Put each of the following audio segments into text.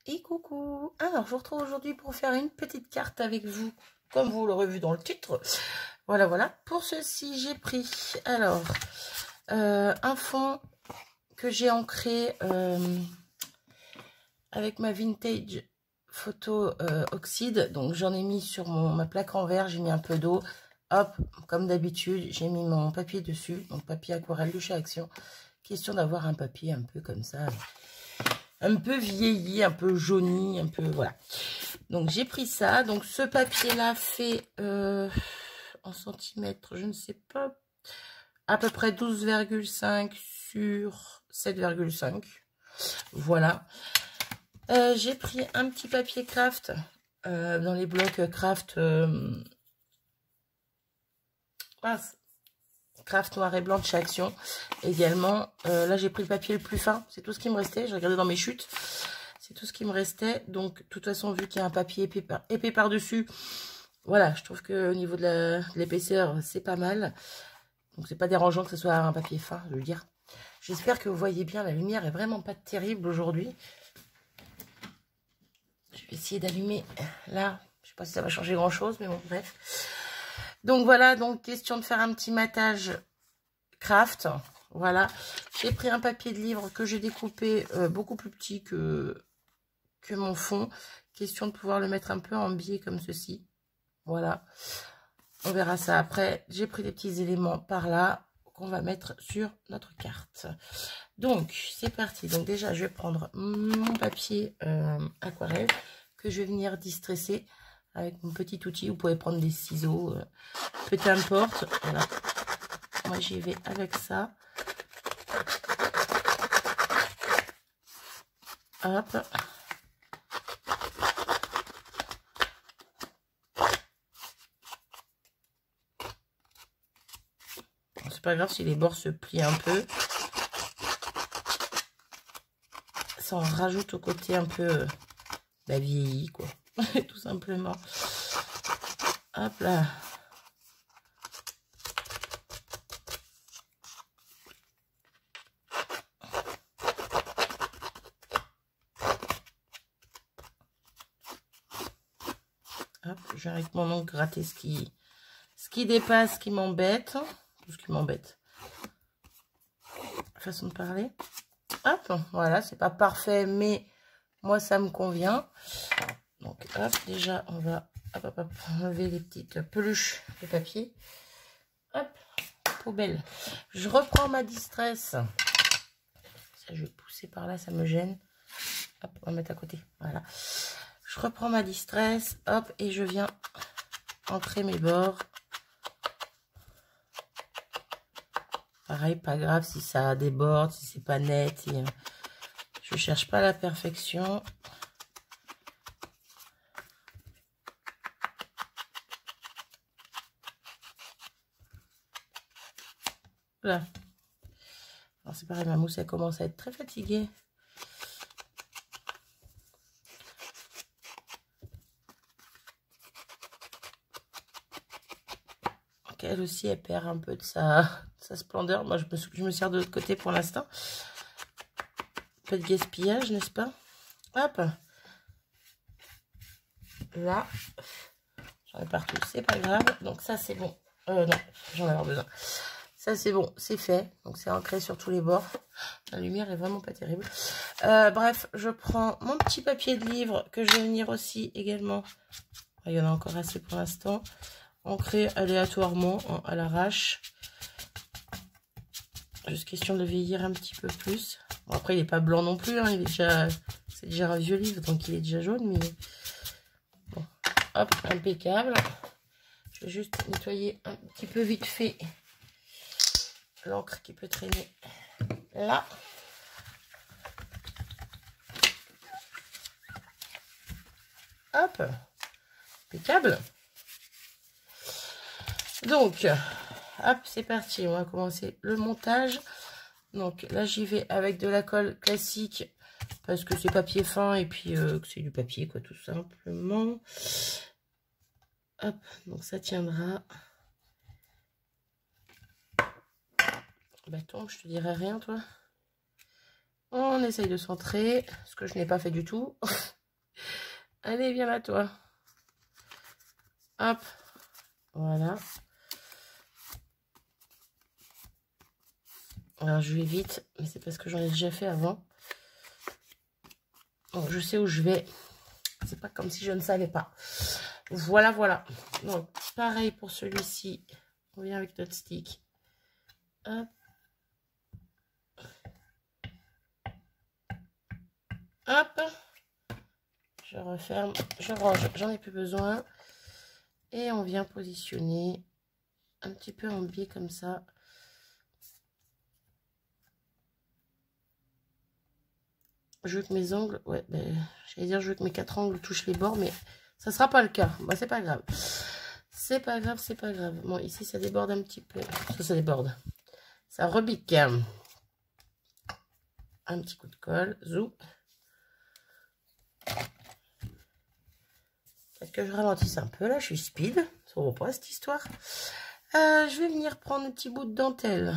Et coucou. Alors, je vous retrouve aujourd'hui pour faire une petite carte avec vous, comme vous l'aurez vu dans le titre. Voilà, voilà. Pour ceci, j'ai pris, alors, un fond que j'ai ancré avec ma vintage photo oxyde. Donc, j'en ai mis sur ma plaque en verre, j'ai mis un peu d'eau. Hop, comme d'habitude, j'ai mis mon papier dessus, donc papier aquarelle de chez Action. Question d'avoir un papier un peu comme ça, un peu vieilli, un peu jauni, un peu, voilà. Donc, j'ai pris ça. Donc, ce papier-là fait, en centimètres, je ne sais pas, à peu près 12,5 sur 7,5. Voilà. J'ai pris un petit papier craft dans les blocs craft. Craft noir et blanc de chez Action également. Là j'ai pris le papier le plus fin, c'est tout ce qui me restait. J'ai regardé dans mes chutes, c'est tout ce qui me restait. Donc de toute façon, vu qu'il y a un papier épais par dessus, voilà, je trouve que au niveau de l'épaisseur c'est pas mal. Donc c'est pas dérangeant que ce soit un papier fin, je veux dire. J'espère que vous voyez bien, la lumière est vraiment pas terrible aujourd'hui. Je vais essayer d'allumer là, je sais pas si ça va changer grand chose, mais bon, bref. Donc voilà, donc question de faire un petit matage craft. Voilà, j'ai pris un papier de livre que j'ai découpé beaucoup plus petit que mon fond. Question de pouvoir le mettre un peu en biais comme ceci. Voilà, on verra ça après. J'ai pris des petits éléments par là qu'on va mettre sur notre carte. Donc c'est parti. Donc déjà je vais prendre mon papier aquarelle que je vais venir distresser avec mon petit outil. Vous pouvez prendre des ciseaux, peu importe. Voilà. Moi, j'y vais avec ça. Hop. C'est pas grave si les bords se plient un peu. Ça en rajoute au côté un peu vieilli, quoi. Tout simplement. Hop là. Hop, je vais avec mon ongle gratter ce qui dépasse, ce qui m'embête. Tout ce qui m'embête. Façon de parler. Hop, voilà, c'est pas parfait, mais moi ça me convient. Donc hop, déjà on va enlever les petites peluches de papier. Hop, poubelle. Je reprends ma distress. Ça, je vais pousser par là, ça me gêne. Hop, on va mettre à côté. Voilà. Je reprends ma distress. Hop, et je viens ancrer mes bords. Pareil, pas grave si ça déborde, si c'est pas net. Je cherche pas la perfection. Voilà. Alors c'est pareil, ma mousse elle commence à être très fatiguée. Donc elle aussi, elle perd un peu de sa splendeur. Moi, je me sers de l'autre côté pour l'instant. Pas de gaspillage, n'est-ce pas? Hop. Là. J'en ai partout, c'est pas grave. Donc ça, c'est bon. Non, j'en ai avoir besoin. Ça, c'est bon, c'est fait. Donc c'est ancré sur tous les bords. La lumière est vraiment pas terrible. Bref, je prends mon petit papier de livre que je vais venir aussi également. Il y en a encore assez pour l'instant. Ancré aléatoirement à l'arrache. Juste question de le vieillir un petit peu plus. Bon, après, il n'est pas blanc non plus. Hein, c'est déjà un vieux livre, donc il est déjà jaune. Mais bon, hop, impeccable. Je vais juste nettoyer un petit peu vite fait l'encre qui peut traîner là. Hop, impeccable. Donc, hop, c'est parti. On va commencer le montage. Donc là, j'y vais avec de la colle classique parce que c'est papier fin et puis que c'est du papier, quoi, tout simplement. Hop, donc ça tiendra. Bâton, je te dirai rien, toi. On essaye de centrer, ce que je n'ai pas fait du tout. Allez, viens là, toi. Hop. Voilà. Alors, je vais vite, mais c'est parce que j'en ai déjà fait avant. Donc, je sais où je vais. C'est pas comme si je ne savais pas. Voilà, voilà. Donc, pareil pour celui-ci. On vient avec notre stick. Hop. Hop. Je referme. Je range. J'en ai plus besoin. Et on vient positionner un petit peu en biais comme ça. Je veux que mes angles, ouais, ben, j'allais dire je veux que mes 4 angles touchent les bords, mais ça sera pas le cas. Bah, c'est pas grave. C'est pas grave, c'est pas grave. Bon, ici, ça déborde un petit peu. Ça déborde. Ça rebique. Un petit coup de colle. Zou. Peut-être que je ralentisse un peu, là. Je suis speed. Ça ne va pas, cette histoire. Je vais venir prendre un petit bout de dentelle.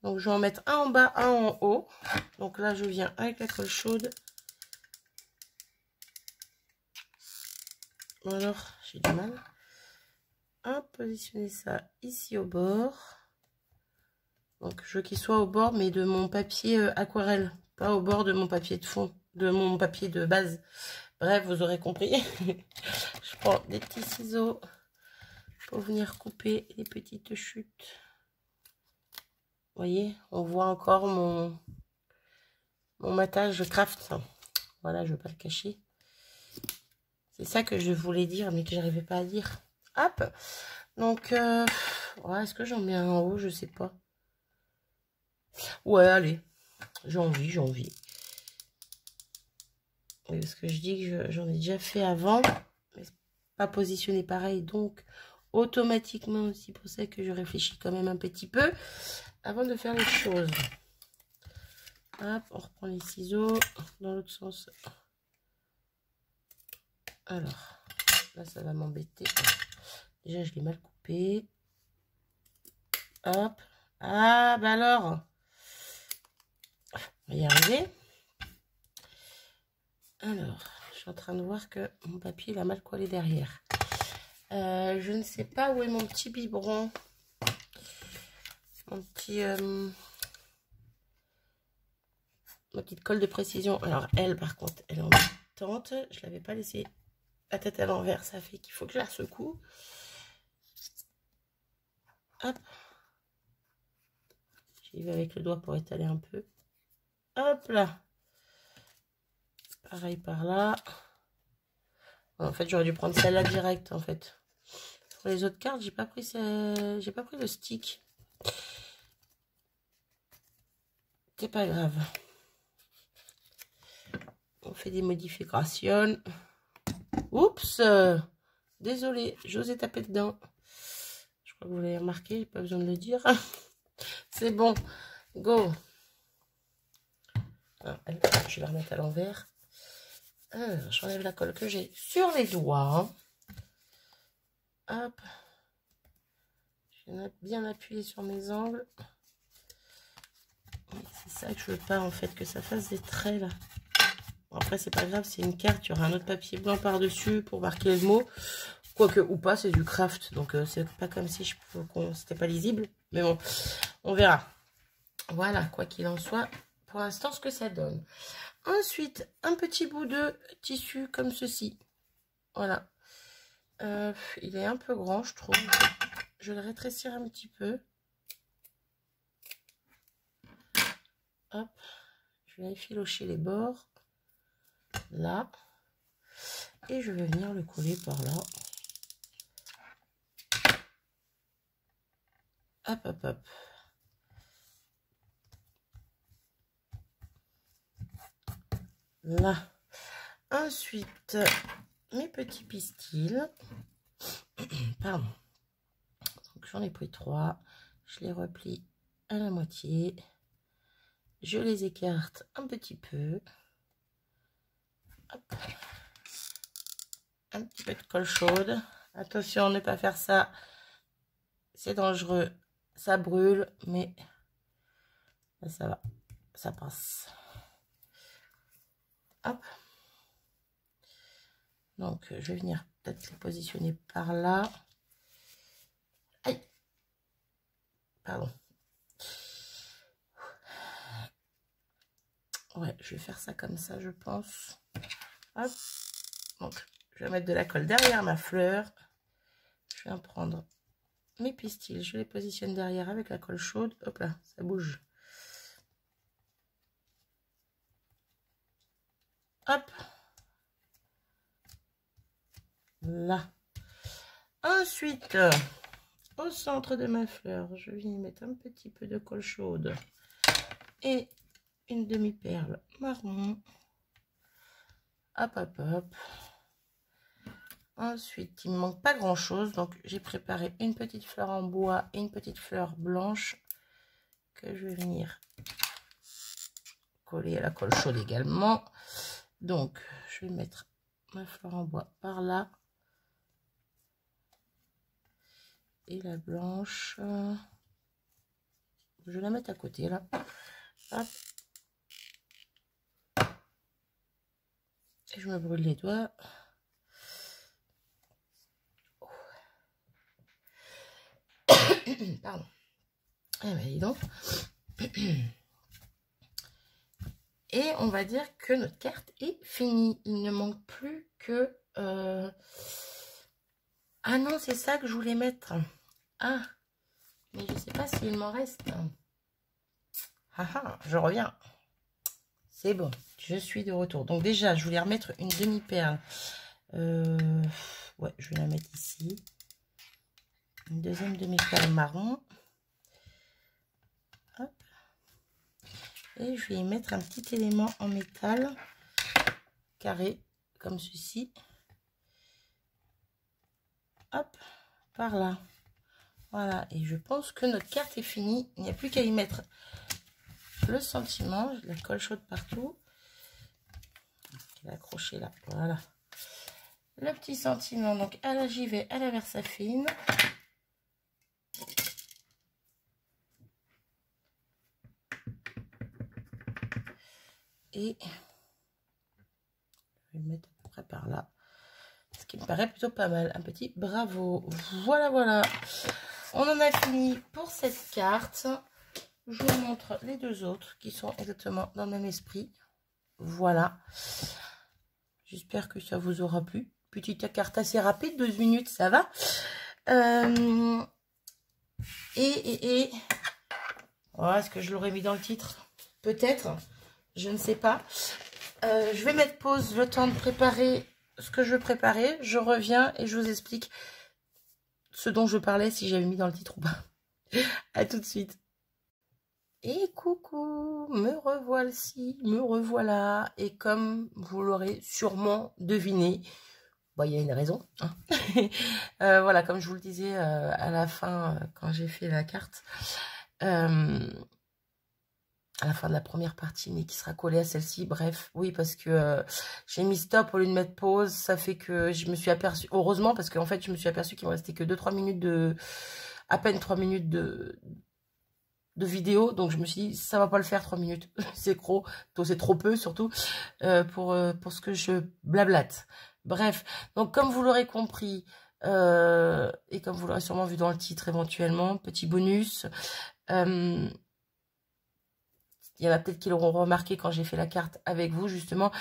Donc, je vais en mettre un en bas, un en haut. Donc là, je viens avec la colle chaude. Alors, j'ai du mal. Hop, positionner ça ici au bord. Donc, je veux qu'il soit au bord, mais de mon papier aquarelle. Pas au bord de mon papier de fond, de mon papier de base. Bref, vous aurez compris. Je prends des petits ciseaux pour venir couper les petites chutes. Vous voyez, on voit encore mon matage craft. Voilà, je ne veux pas le cacher. C'est ça que je voulais dire, mais que j'arrivais pas à dire. Hop. Donc, ouais, est-ce que j'en mets un en haut? Je sais pas. Ouais, allez. J'ai envie, j'ai envie. Oui, parce que je dis que j'en ai déjà fait avant. Mais pas positionné pareil. Donc, automatiquement, c'est pour ça que je réfléchis quand même un petit peu avant de faire les choses. Hop, on reprend les ciseaux dans l'autre sens. Alors, là, ça va m'embêter. Déjà, je l'ai mal coupé. Hop. Ah, bah alors. On va y arriver. Alors, je suis en train de voir que mon papier, il a mal collé derrière. Je ne sais pas où est mon petit biberon. Mon petit... ma petite colle de précision. Alors, elle, par contre, elle est embêtante. Je ne l'avais pas laissée la tête à l'envers. Ça fait qu'il faut que je la secoue. Hop. J'y vais avec le doigt pour étaler un peu. Hop là. Pareil par là. En fait, j'aurais dû prendre celle-là direct, en fait. Pour les autres cartes, j'ai pas pris le stick. C'est pas grave. On fait des modifications. Oups. Désolée, j'osais taper dedans. Je crois que vous l'avez remarqué, j'ai pas besoin de le dire. C'est bon. Go. Ah, je vais la remettre à l'envers. J'enlève la colle que j'ai sur les doigts. Hop. Je vais bien appuyer sur mes angles. C'est ça que je veux pas, en fait, que ça fasse des traits, là. Bon, après, c'est pas grave, c'est une carte. Il y aura un autre papier blanc par-dessus pour marquer le mot. Quoique, ou pas, c'est du craft. Donc, c'est pas comme si c'était pas lisible. Mais bon, on verra. Voilà, quoi qu'il en soit, pour l'instant, ce que ça donne. Ensuite, un petit bout de tissu comme ceci. Voilà. Il est un peu grand, je trouve. Je vais le rétrécir un petit peu. Hop. Je vais effilocher les bords. Là. Et je vais venir le coller par là. Hop, hop, hop. Là. Ensuite, mes petits pistils. Pardon. Donc, j'en ai pris 3. Je les replie à la moitié. Je les écarte un petit peu. Hop. Un petit peu de colle chaude. Attention, ne pas faire ça. C'est dangereux. Ça brûle, mais là, ça va. Ça passe. Hop. Donc, je vais venir peut-être les positionner par là. Aïe! Pardon. Ouais, je vais faire ça comme ça, je pense. Hop. Donc, je vais mettre de la colle derrière ma fleur. Je vais en prendre mes pistils. Je les positionne derrière avec la colle chaude. Hop là, ça bouge. Hop. Là. Ensuite, au centre de ma fleur, je viens y mettre un petit peu de colle chaude et une demi-perle marron. Hop, hop, hop. Ensuite, il ne me manque pas grand chose, donc j'ai préparé une petite fleur en bois et une petite fleur blanche que je vais venir coller à la colle chaude également. Donc, je vais mettre ma fleur en bois par là et la blanche. Je vais la mettre à côté là. Hop. Et je me brûle les doigts. Pardon. Eh ben, dis donc. Et on va dire que notre carte est finie. Il ne manque plus que... Ah non, c'est ça que je voulais mettre. Ah, mais je ne sais pas s'il m'en reste. Ah ah, je reviens. C'est bon, je suis de retour. Donc déjà, je voulais remettre une demi-perle. Ouais, je vais la mettre ici. Une deuxième demi-perle marron. Hop. Et je vais y mettre un petit élément en métal carré, comme ceci. Hop, par là. Voilà, et je pense que notre carte est finie. Il n'y a plus qu'à y mettre le sentiment. J'ai de la colle chaude partout. Je vais accrocher là, voilà. Le petit sentiment, donc à la Givet, à la Versafine. Et je vais le mettre à peu près par là. Ce qui me paraît plutôt pas mal. Un petit bravo. Voilà, voilà. On en a fini pour cette carte. Je vous montre les deux autres qui sont exactement dans le même esprit. Voilà. J'espère que ça vous aura plu. Petite carte assez rapide, 12 minutes, ça va. Oh, est-ce que je l'aurais mis dans le titre? Peut-être. Je ne sais pas. Je vais mettre pause, le temps de préparer ce que je veux préparer. Je reviens et je vous explique ce dont je parlais, si j'avais mis dans le titre ou pas. À tout de suite. Et coucou, me revoici, me revoilà. Et comme vous l'aurez sûrement deviné, bon, il y a une raison. Hein. Voilà, comme je vous le disais à la fin, quand j'ai fait la carte, à la fin de la première partie, mais qui sera collée à celle-ci. Bref, oui, parce que j'ai mis stop au lieu de mettre pause. Ça fait que je me suis aperçue, heureusement, parce qu'en fait, je me suis aperçue qu'il me restait que 2-3 minutes de... à peine 3 minutes de vidéo, donc je me suis dit ça va pas le faire 3 minutes, c'est trop peu surtout pour ce que je blablate. Bref, donc comme vous l'aurez compris et comme vous l'aurez sûrement vu dans le titre éventuellement, petit bonus, il y en a peut-être qui l'auront remarqué quand j'ai fait la carte avec vous justement,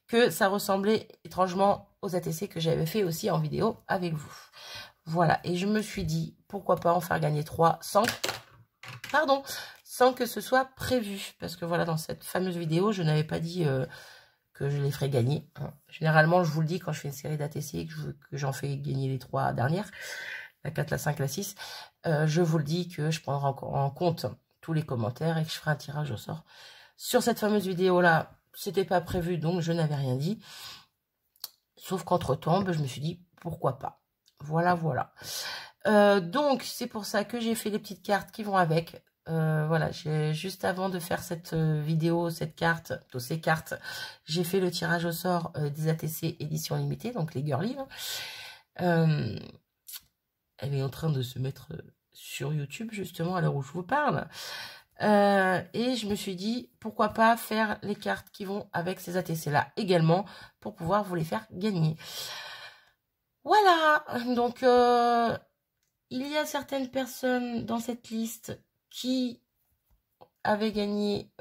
que ça ressemblait étrangement aux ATC que j'avais fait aussi en vidéo avec vous. Voilà, et je me suis dit pourquoi pas en faire gagner 3 sans que ce soit prévu. Parce que voilà, dans cette fameuse vidéo, je n'avais pas dit que je les ferais gagner. Hein. Généralement, je vous le dis quand je fais une série d'ATC et que j'en fais gagner les 3 dernières, la 4, la 5, la 6, je vous le dis que je prendrai en compte tous les commentaires et que je ferai un tirage au sort. Sur cette fameuse vidéo-là, c'était pas prévu, donc je n'avais rien dit. Sauf qu'entre-temps, je me suis dit, pourquoi pas. Voilà, voilà. Donc, c'est pour ça que j'ai fait les petites cartes qui vont avec. Voilà, juste avant de faire cette vidéo, ces cartes, j'ai fait le tirage au sort des ATC édition limitée, donc les girlies. Elle est en train de se mettre sur YouTube, justement, à l'heure où je vous parle. Et je me suis dit, pourquoi pas faire les cartes qui vont avec ces ATC-là également, pour pouvoir vous les faire gagner. Voilà, donc il y a certaines personnes dans cette liste qui avaient gagné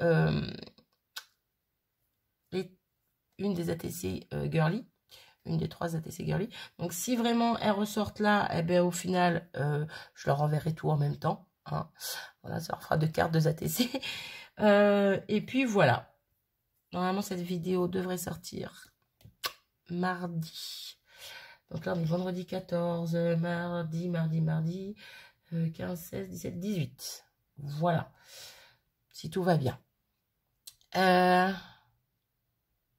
une des ATC Girly, une des 3 ATC Girly. Donc si vraiment elles ressortent là, eh bien au final, je leur enverrai tout en même temps. Hein. Voilà, ça leur fera 2 cartes, 2 ATC. Et puis voilà. Normalement, cette vidéo devrait sortir mardi. Donc là, on est vendredi 14, mardi, 15, 16, 17, 18. Voilà. Si tout va bien.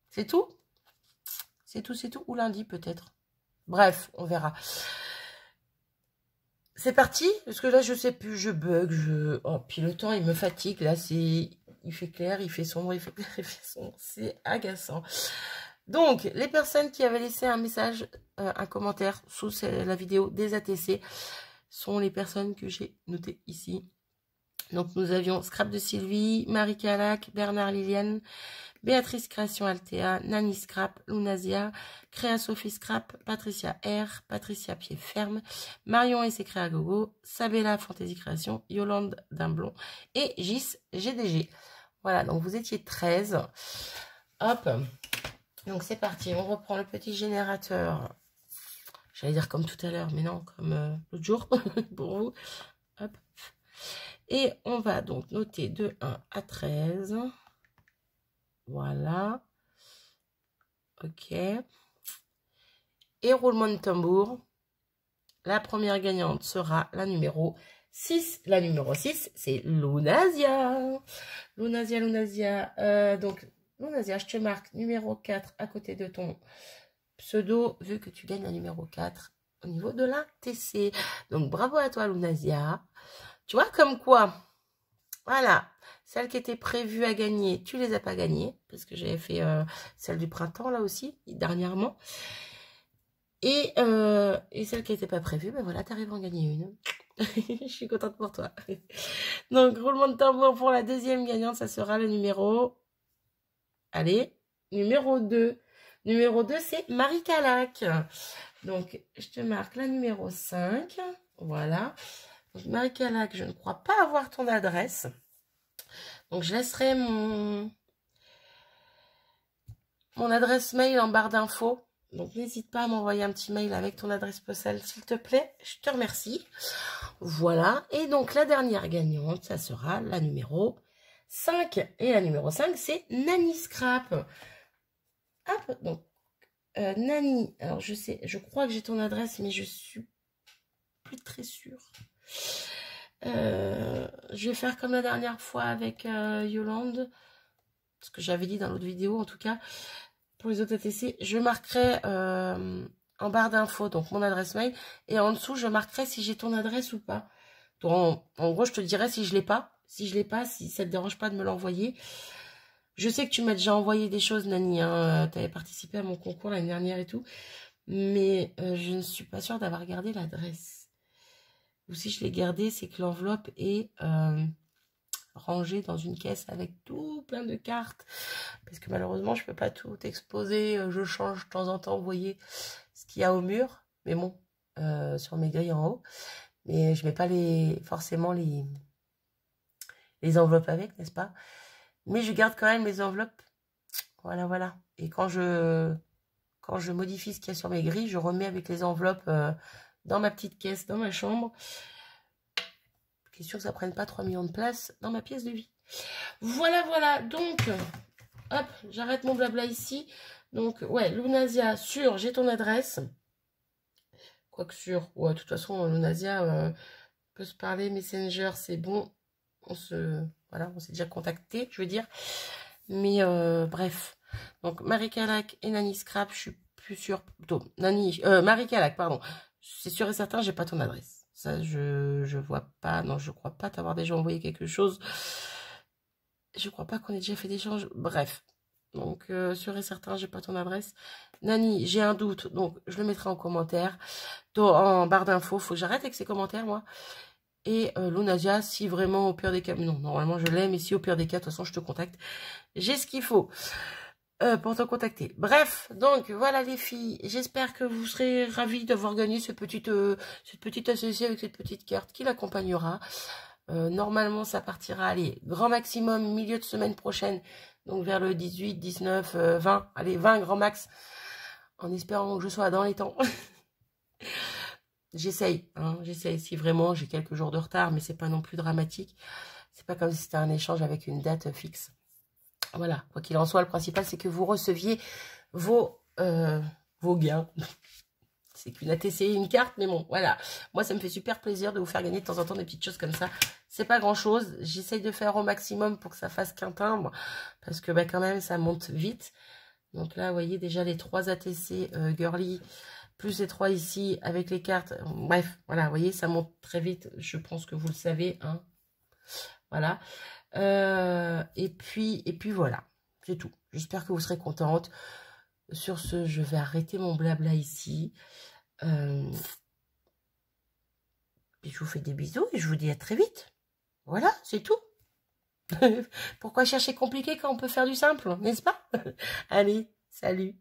C'est tout? C'est tout. Ou lundi, peut-être. Bref, on verra. C'est parti? Parce que là, je sais plus, je bug, Oh, puis le temps, il me fatigue. Là, il fait clair, il fait sombre, il fait clair, il fait sombre. C'est agaçant. Donc, les personnes qui avaient laissé un message, un commentaire sous la vidéo des ATC sont les personnes que j'ai notées ici. Donc, nous avions Scrap de Sylvie, Marie Calac, Bernard Liliane, Béatrice Création Altea, Nani Scrap, Lunazia, Créa Sophie Scrap, Patricia R, Patricia Pied Ferme, Marion et ses Créa Gogo, Sabella Fantasy Création, Yolande Dimblon et Gis GDG. Voilà, donc vous étiez 13. Hop. Donc c'est parti, on reprend le petit générateur. J'allais dire comme tout à l'heure, mais non, comme l'autre jour pour vous. Hop. Et on va donc noter de 1 à 13. Voilà. Ok. Et roulement de tambour. La première gagnante sera la numéro 6. La numéro 6, c'est Lunazia. Lunazia. Donc, Lunazia, je te marque numéro 4 à côté de ton pseudo, vu que tu gagnes la numéro 4 au niveau de la TC. Donc, bravo à toi, Lunazia. Tu vois, comme quoi, voilà, celles qui étaient prévues à gagner, tu les as pas gagnées, parce que j'avais fait celle du printemps, là aussi, dernièrement. Et celle qui n'était pas prévue, ben voilà, tu arrives à en gagner une. Je suis contente pour toi. Donc, roulement de tambour pour la deuxième gagnante, ça sera le numéro... Allez, numéro 2. Numéro 2, c'est Marie Calac. Donc, je te marque la numéro 5. Voilà. Donc, Marie Calac, je ne crois pas avoir ton adresse. Donc, je laisserai mon adresse mail en barre d'infos. Donc, n'hésite pas à m'envoyer un petit mail avec ton adresse postale, s'il te plaît. Je te remercie. Voilà. Et donc, la dernière gagnante, ça sera la numéro 5. Et la numéro 5, c'est Nani Scrap. Hop, donc, Nani. Alors, je crois que j'ai ton adresse, mais je suis plus très sûre. Je vais faire comme la dernière fois avec Yolande. Ce que j'avais dit dans l'autre vidéo, en tout cas. Pour les autres ATC, je marquerai en barre d'infos, donc mon adresse mail. Et en dessous, je marquerai si j'ai ton adresse ou pas. Donc, en gros, je te dirai si je l'ai pas. Si je l'ai pas, si ça te dérange pas de me l'envoyer. Je sais que tu m'as déjà envoyé des choses, Nani. Hein. Tu avais participé à mon concours l'année dernière et tout. Mais je ne suis pas sûre d'avoir gardé l'adresse. Ou si je l'ai gardée, c'est que l'enveloppe est... rangé dans une caisse avec tout plein de cartes, parce que malheureusement je peux pas tout exposer, je change de temps en temps, vous voyez ce qu'il y a au mur, mais bon, sur mes grilles en haut, mais je mets pas forcément les enveloppes avec, n'est-ce pas, mais je garde quand même les enveloppes, voilà, et quand je modifie ce qu'il y a sur mes grilles, je remets avec les enveloppes dans ma petite caisse, dans ma chambre. Question que ça ne prenne pas 3 millions de place dans ma pièce de vie. Voilà. Donc, hop, j'arrête mon blabla ici. Donc, ouais, Lunazia, j'ai ton adresse. Quoique ouais, de toute façon, Lunazia, peut se parler, Messenger, c'est bon. On s'est déjà contacté, je veux dire. Mais, bref. Donc, Marie Calac et Nani Scrap, je suis plus sûre. Plutôt, Marie Calac, pardon. C'est sûr et certain, j'ai pas ton adresse. Ça, je vois pas. Non, je crois pas t'avoir déjà envoyé quelque chose. Je crois pas qu'on ait déjà fait d'échanges. Bref. Donc, sûr et certain, j'ai pas ton adresse. Nani, j'ai un doute. Donc, je le mettrai en commentaire. En barre d'infos. Faut que j'arrête avec ces commentaires, moi. Et Lunazia, si vraiment, au pire des cas... Non, normalement, je l'ai. Mais si au pire des cas, de toute façon, je te contacte. J'ai ce qu'il faut. pour te contacter. Bref, donc voilà les filles, j'espère que vous serez ravis d'avoir gagné cette petite associée avec cette petite carte qui l'accompagnera. Normalement, ça partira, allez, grand maximum, milieu de semaine prochaine, donc vers le 18, 19, 20, allez, 20 grand max, en espérant que je sois dans les temps. J'essaye, hein, j'essaye, si vraiment j'ai quelques jours de retard, mais c'est pas non plus dramatique. C'est pas comme si c'était un échange avec une date fixe. Voilà, quoi qu'il en soit, le principal, c'est que vous receviez vos gains. C'est qu'une ATC, une carte, mais bon, voilà. Moi, ça me fait super plaisir de vous faire gagner de temps en temps des petites choses comme ça. C'est pas grand-chose. J'essaye de faire au maximum pour que ça fasse qu'un timbre, parce que bah, quand même, ça monte vite. Donc là, vous voyez déjà les 3 ATC girly, plus les 3 ici avec les cartes. Bref, voilà, vous voyez, ça monte très vite. Je pense que vous le savez, hein. Voilà. Et puis voilà, c'est tout. J'espère que vous serez contente. Sur ce, je vais arrêter mon blabla ici. Et je vous fais des bisous et je vous dis à très vite. Voilà, c'est tout. Pourquoi chercher compliqué quand on peut faire du simple, n'est-ce pas? Allez, salut.